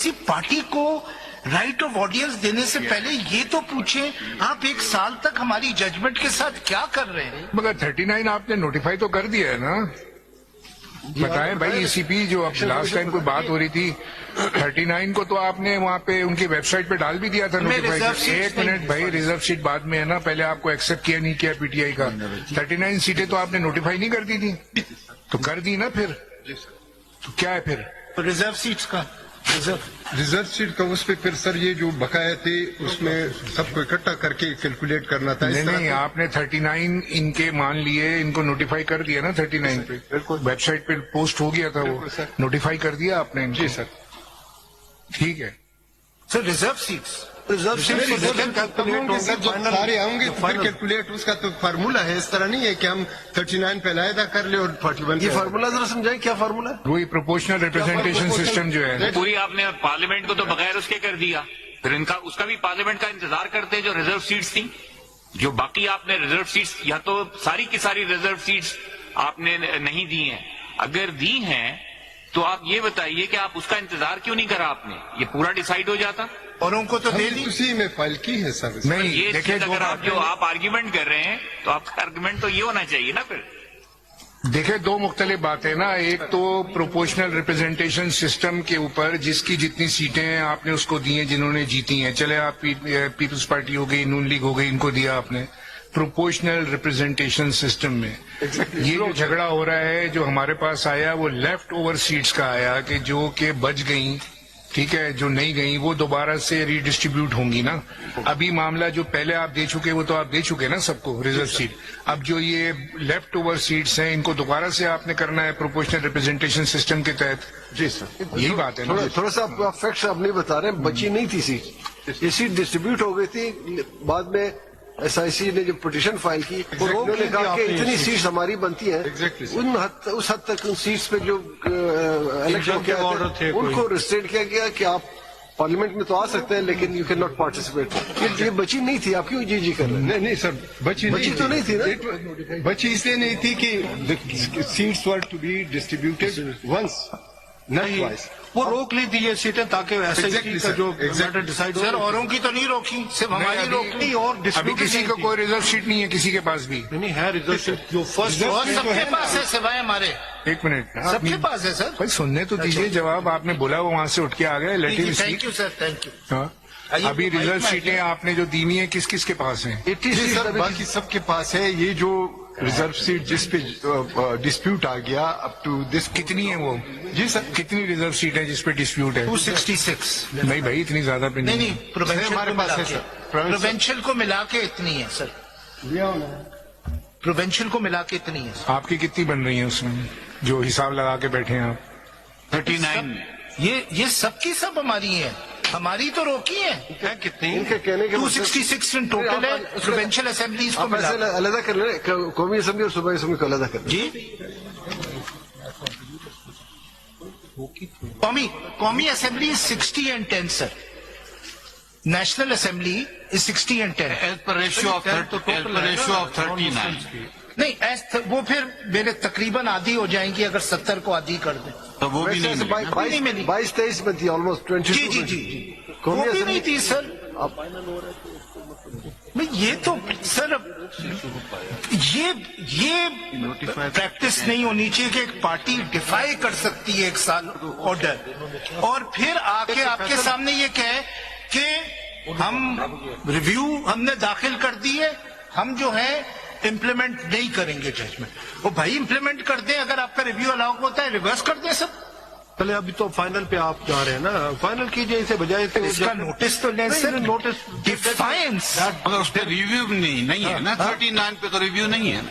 किसी पार्टी को right of audience देने से पहले ये तो पूछें आप एक साल तक हमारी जजमेंट के साथ क्या कर रहे हैं। मगर 39 आपने नोटिफाई तो कर दिया है ना। बताएं भाई ईसीपी जो अब लास्ट टाइम कोई बात हो रही थी 39 को तो आपने वहाँ पे उनकी वेबसाइट पे डाल भी दिया था नोटिफाई। एक मिनट भाई, रिजर्व सीट बाद में है ना, पहले आपको एक्सेप्ट किया नहीं किया पीटीआई का। 39 सीटें तो आपने नोटिफाई नहीं कर दी थी, तो कर दी ना फिर, तो क्या है फिर रिजर्व सीट्स का रिजर्व सीट का उस पे फिर सर ये जो बकाया थे उसमें सबको इकट्ठा करके कैलकुलेट करना था। नहीं, आपने 39 इनके मान लिए, इनको नोटिफाई कर दिया ना 39 पे, वेबसाइट पे पोस्ट हो गया था वो, नोटिफाई कर दिया आपने इनको। जी सर, ठीक है सर। रिजर्व सीट्स सारे आएंगे तो फिर कैलकुलेट, उसका तो फार्मूला है, इस तरह नहीं है कि हम 39 पे लायदा कर ले और 41। ये फार्मूला जरा समझाए, क्या फार्मूला है? वही प्रोपोर्शनल रिप्रेजेंटेशन सिस्टम जो है। पूरी आपने पार्लियामेंट को तो बगैर उसके कर दिया, फिर इनका उसका भी पार्लियामेंट का इंतजार करते जो रिजर्व सीट्स थी, जो बाकी आपने रिजर्व सीट्स, या तो सारी की सारी रिजर्व सीट्स आपने नहीं दी हैं। अगर दी हैं तो आप ये बताइए कि आप उसका इंतजार क्यों नहीं करा आपने, ये पूरा डिसाइड हो जाता और उनको तो दे दी। उसी में फाइल की है सर। नहीं ये देखिए, अगर आप जो आप आर्ग्यूमेंट कर रहे हैं तो आपका आर्ग्यूमेंट तो ये होना चाहिए ना। फिर देखिए दो मुख्तलिफ बातें ना, एक तो प्रोपोर्शनल रिप्रेजेंटेशन सिस्टम के ऊपर जिसकी जितनी सीटें हैं आपने उसको दी हैं जिन्होंने जीती हैं, चले आप पीपल्स पार्टी हो गई, नून लीग हो गई, इनको दिया आपने प्रोपोर्शनल रिप्रेजेंटेशन सिस्टम में। ये जो झगड़ा हो रहा है जो हमारे पास आया वो लेफ्ट ओवर सीट्स का आया कि जो कि बच गई, ठीक है, जो नहीं गई वो दोबारा से रीडिस्ट्रीब्यूट होंगी ना। अभी मामला जो पहले आप दे चुके वो तो आप दे चुके ना सबको रिजर्व सीट, अब जो ये लेफ्ट ओवर सीट्स हैं इनको दोबारा से आपने करना है प्रोपोर्शनल रिप्रेजेंटेशन सिस्टम के तहत। जी सर, यही बात है ना। थोड़ा सा आप फैक्ट्स आप नहीं बता रहे, बची नहीं थी सीट, ये सीट डिस्ट्रीब्यूट हो गई थी। बाद में एसआईसी ने जो पिटीशन फाइल की उन्होंने कहा कि इतनी सीट्स हमारी बनती हैं, उस हद तक उन सीट्स पे जो इलेक्शन के ऑर्डर थे उनको रिस्ट्रेंट किया गया कि आप पार्लियामेंट में तो आ सकते हैं लेकिन यू कैन नॉट पार्टिसिपेट। ये बची नहीं थी, आप क्यों जी कर रहे हैं? नहीं सर, बची तो नहीं थी ना। बची इसलिए नहीं थी कि seats were to be distributed once, not twice. वो रोक ली थी ये सीटें ताकि एसआईसी का जो मैटर डिसाइड हो। सर औरों की तो नहीं रोकी, सिर्फ हमारी रोक ली। और अभी किसी को कोई रिजर्व सीट नहीं है किसी के पास भी नहीं है रिजर्व सीट जो फर्स्ट सबके पास है सिवाय हमारे। एक मिनट, सबके पास है सर। भाई सुनने तो दीजिए जवाब, आपने बोला वो वहां से उठ के आ गए। Thank you sir, thank you. हाँ, अभी रिजर्व सीटें आपने जो दी हैं किस किस के पास हैं? 80 सर बाकी सबके पास है। ये जो रिजर्व सीट जिस पे डिस्प्यूट आ गया अप टू दिस, कितनी है वो? जी सर, कितनी रिजर्व सीट है जिस पे डिस्प्यूट है? 266। नहीं भाई इतनी ज्यादा पे नहीं नहीं, प्रोवेंशियल हमारे पास है सर। प्रोवेंशियल को मिला के इतनी है सर, प्रोवेंशियल को मिला के इतनी है। आपकी कितनी बन रही है उसमें जो हिसाब लगा के बैठे हैं आप? 39 ये सबकी सब हमारी है, हमारी तो रोकी है। कितनी इनके कहने के 266 इन टोटल है प्रोविंशियल असेंबलीज को मिला। अलग कर ले, कौमी असेंबली और सूबाई असेंबली को अलग कर ले। जी कौमी assembly is 60 and 10 sir, national assembly is 60 and 10 as per ratio of 39। नहीं वो फिर मेरे तकरीबन आधी हो जाएंगी अगर 70 को आधी कर दें तो वो भी नहीं मिली। 22-23 में थी ऑलमोस्ट 22। जी जी जी, वो भी नहीं थी सर। ये तो सर ये प्रैक्टिस नहीं होनी चाहिए कि एक पार्टी डिफाई कर सकती है एक साल ऑर्डर और फिर आके आपके सामने ये कहे कि हम रिव्यू हमने दाखिल कर दी है, हम जो है इम्प्लीमेंट नहीं करेंगे जजमेंट। वो भाई इम्प्लीमेंट कर दें, अगर आपका रिव्यू अलाउ होता है रिवर्स कर दें सब। पहले अभी तो फाइनल पे आप जा रहे हैं ना, फाइनल कीजिए इसे बजाय तो इसका नोटिस तो लें सर, नोटिस डिफाइंस। मगर उस पर रिव्यू नहीं है ना, 39 पे तो रिव्यू नहीं है ना।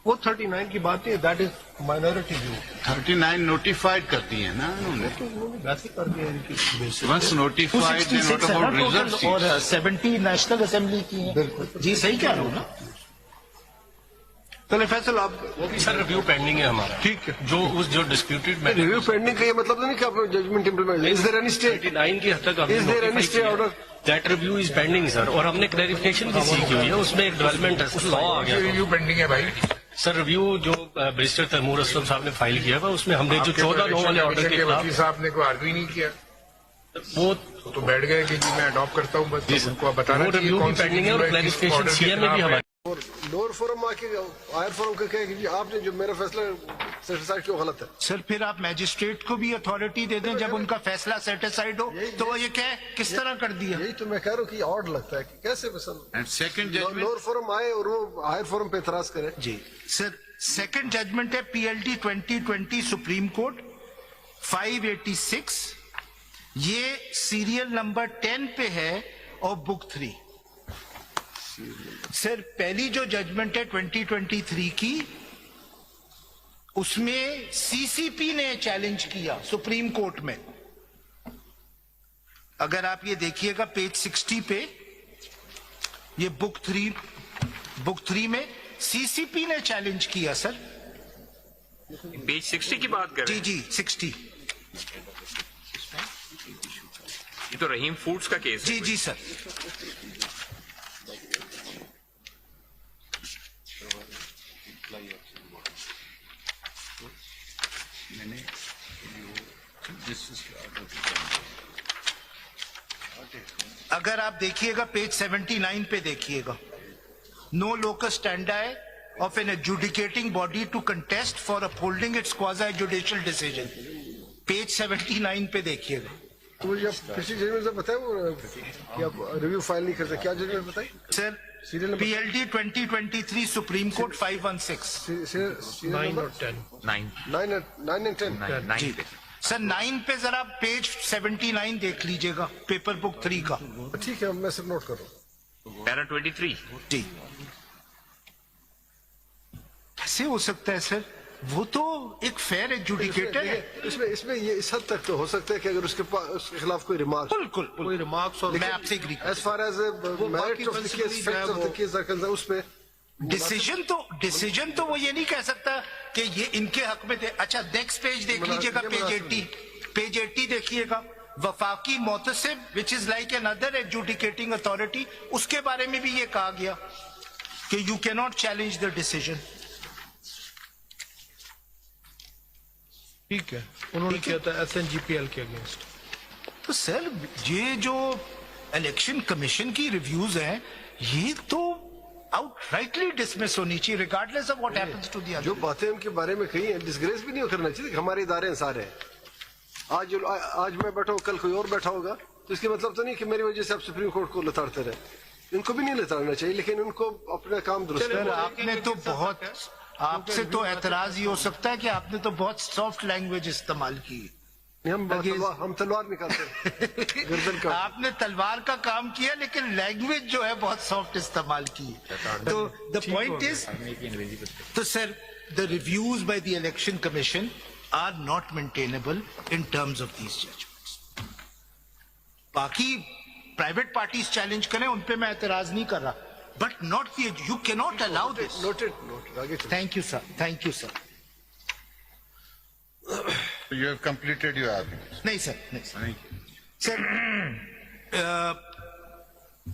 वो 39 की बात है, that is minority view. 39 notified कर दी है ना उन्होंने, वैसे कर दिया इनकी once notified not about reserve seat. और 70 नेशनल असेंबली की है। जी सही कह रहा हूँ ना। चले फैसल आप वो भी सर रिव्यू पेंडिंग है हमारा। ठीक है, जो डिस्प्यूटेड में रिव्यू पेंडिंग का ये मतलब नहीं कि आप judgment implement. Is there any stay 39 की हद तक is there any stay order? That review is pending sir, और हमने क्लैरिफिकेशन भी सीखी हुई है, उसमें एक डेवलपमेंट है, लॉ आ गया। रिव्यू पेंडिंग है भाई सर। रिव्यू जो बैरिस्टर तैमूर असलम साहब ने फाइल किया हुआ उसमें हमने जो 14 नो वाले ऑर्डर के खिलाफ वकील साहब ने कोई आर्ग्यू नहीं किया। वो तो बैठ गए कि जी मैं अडॉप्ट करता हूँ, बस उनको बताना वो चाहिए रिव्यू कौन भी सी पेंडिंग है और review किस क्लैरिफिकेशन order के सीएम में भी खिलाफ है। हमारे और लोअर फोरम आके हायर फोरम को कहे कि जी आपने जो मेरा फैसला सेटिस्फाइड क्यों गलत है। सर फिर आप मैजिस्ट्रेट को भी अथॉरिटी दे दें जब उनका फैसला सेटिस्फाइड हो, तो वो ये क्या किस तरह कर दिया। यही तो मैं कह रहा हूँ कि ऑड लगता है कि कैसे And second judgment, lower forum आए और वो हायर फोरम पे एतराज करे। जी सर, सेकंड जजमेंट है PLT 2020 सुप्रीम कोर्ट 586, ये सीरियल नंबर 10 पे है और बुक 3। सर पहली जो जजमेंट है 2023 की, उसमें CCP ने चैलेंज किया सुप्रीम कोर्ट में। अगर आप ये देखिएगा पेज 60 पे, ये बुक 3 में CCP ने चैलेंज किया सर। पेज 60 की बात कर रहे जी हैं? जी 60। ये तो रहीम फूड्स का केस है। जी जी सर। अगर आप देखिएगा पेज 79 पे देखिएगा, no locus standi of an adjudicating body to contest for upholding its quasi judicial decision, page 79 पे देखिएगा। तो मुझे आप पिछली जजमेंट से बताए वो कि आप रिव्यू फाइल नहीं करते, क्या जजमेंट बताई sir serial number PLT 2023 supreme court 516। Serial 9 number और 10 9 एंड 10। 9 पे। सर 9 पे जरा पेज 79 देख लीजिएगा पेपर बुक 3 का। ठीक है मैं सिर्फ नोट कर रहा हूँ। पैरा 23। जी कैसे हो सकता है सर, वो तो एक फेयर एडजुडिकेटर है। इसमें ये इस हद तक तो हो सकता है कि अगर उसके खिलाफ कोई रिमार्क, बिल्कुल कोई रिमार्क्स और मैं आपसे agree. As far as merit of the case, facts of the case are concern, उस पे डिसीजन तो वो ये नहीं कह सकता कि ये इनके हक में थे। अच्छा नेक्स्ट पेज देख लीजिएगा, पेज 80 देखिएगा, वफाकी मोतसिब which is like an other adjudicating authority, उसके बारे में भी ये कहा गया कि you can not challenge the decision. ठीक है, उन्होंने किया था SNGPL के अगेंस्ट। तो सर ये जो इलेक्शन कमीशन की रिव्यूज हैं, ये तो आउटराइटली डिसमिस होनी चाहिए regardless of what happens to the other. जो बातें उनके बारे में कही हैं डिसग्रेस भी नहीं करना चाहिए। हमारे इदारे हैं सारे, आज मैं बैठा हूँ, कल कोई और बैठा होगा, तो इसके मतलब तो नहीं कि मेरी वजह से आप सुप्रीम कोर्ट को लताड़ते रहे। इनको भी नहीं लताड़ना चाहिए, लेकिन उनको अपना काम दुरुस्त सर आपने तो बहुत, आपसे तो एतराज ये हो सकता है कि आपने तो बहुत सॉफ्ट लैंग्वेज इस्तेमाल की। हम तलवार निकालते हैं गर्दन का। आपने तलवार का काम किया, लेकिन लैंग्वेज जो है बहुत सॉफ्ट इस्तेमाल की। तो द पॉइंट इज, तो sir the reviews by the election commission are not maintainable in terms of these judgments. बाकी प्राइवेट पार्टीज चैलेंज करें, उन पे मैं एतराज नहीं कर रहा, but not you can not allow this. Noted आगे चलो। Thank you sir, thank you sir. you have completed your argument. नहीं सर, नहीं सर।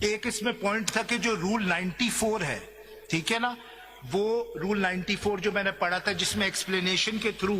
एक इसमें पॉइंट था कि जो रूल 94 है, ठीक है ना, वो रूल 94 जो मैंने पढ़ा था जिसमें एक्सप्लेनेशन के थ्रू